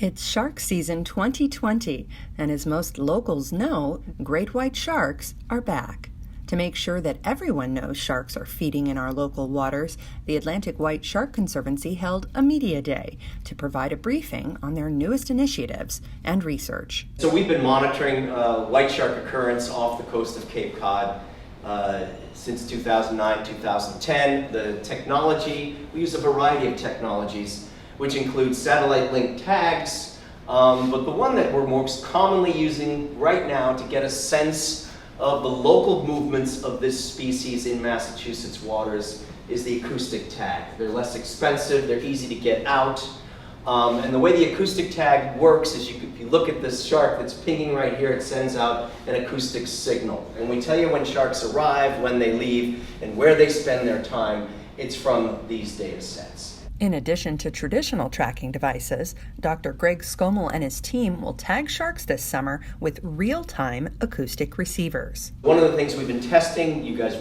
It's shark season 2020, and as most locals know, great white sharks are back. To make sure that everyone knows sharks are feeding in our local waters, the Atlantic White Shark Conservancy held a media day to provide a briefing on their newest initiatives and research. So we've been monitoring white shark occurrence off the coast of Cape Cod since 2009, 2010. The technology, we use a variety of technologies, which includes satellite-linked tags, but the one that we're most commonly using right now to get a sense of the local movements of this species in Massachusetts waters is the acoustic tag. They're less expensive, they're easy to get out, and the way the acoustic tag works is if you look at this shark that's pinging right here, it sends out an acoustic signal. And we tell you when sharks arrive, when they leave, and where they spend their time. It's from these data sets. In addition to traditional tracking devices, Dr. Greg Skomal and his team will tag sharks this summer with real-time acoustic receivers. One of the things we've been testing, you guys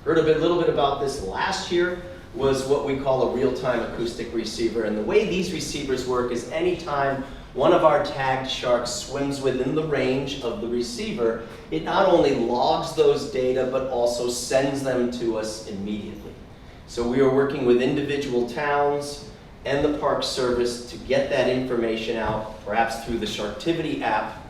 heard a little bit about this last year, was what we call a real-time acoustic receiver. And the way these receivers work is anytime one of our tagged sharks swims within the range of the receiver, it not only logs those data, but also sends them to us immediately. So we are working with individual towns and the Park Service to get that information out, perhaps through the Sharktivity app,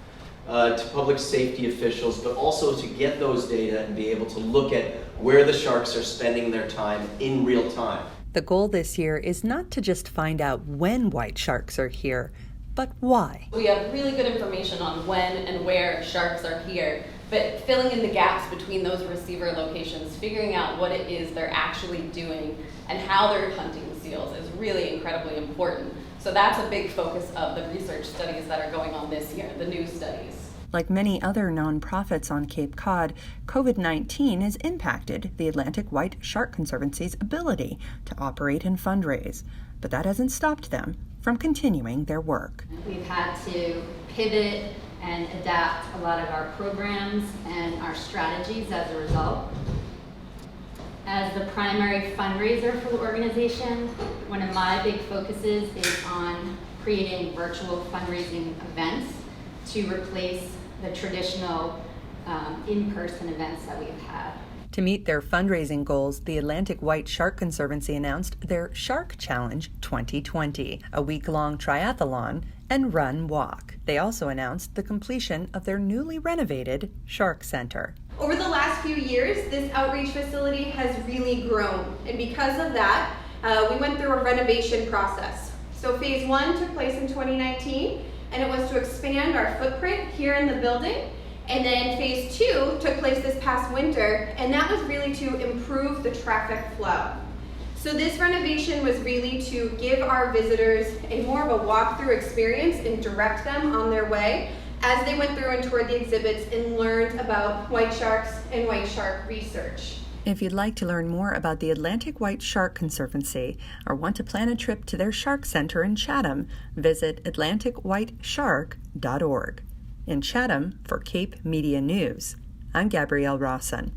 to public safety officials, but also to get those data and be able to look at where the sharks are spending their time in real time. The goal this year is not to just find out when white sharks are here, but why. We have really good information on when and where sharks are here, but filling in the gaps between those receiver locations, figuring out what it is they're actually doing and how they're hunting seals is really incredibly important. So that's a big focus of the research studies that are going on this year, the new studies. Like many other nonprofits on Cape Cod, COVID-19 has impacted the Atlantic White Shark Conservancy's ability to operate and fundraise, but that hasn't stopped them from continuing their work. We've had to pivot and adapt a lot of our programs and our strategies as a result. As the primary fundraiser for the organization, one of my big focuses is on creating virtual fundraising events to replace the traditional in-person events that we've had. To meet their fundraising goals, the Atlantic White Shark Conservancy announced their Shark Challenge 2020, a week-long triathlon and run-walk. They also announced the completion of their newly renovated Shark Center. Over the last few years, this outreach facility has really grown, and because of that, we went through a renovation process. So phase 1 took place in 2019, and it was to expand our footprint here in the building. And then phase 2 took place this past winter, and that was really to improve the traffic flow. So this renovation was really to give our visitors a more of a walkthrough experience and direct them on their way as they went through and toured the exhibits and learned about white sharks and white shark research. If you'd like to learn more about the Atlantic White Shark Conservancy or want to plan a trip to their Shark Center in Chatham, visit atlanticwhiteshark.org. In Chatham, for Cape Media News, I'm Gabrielle Rawson.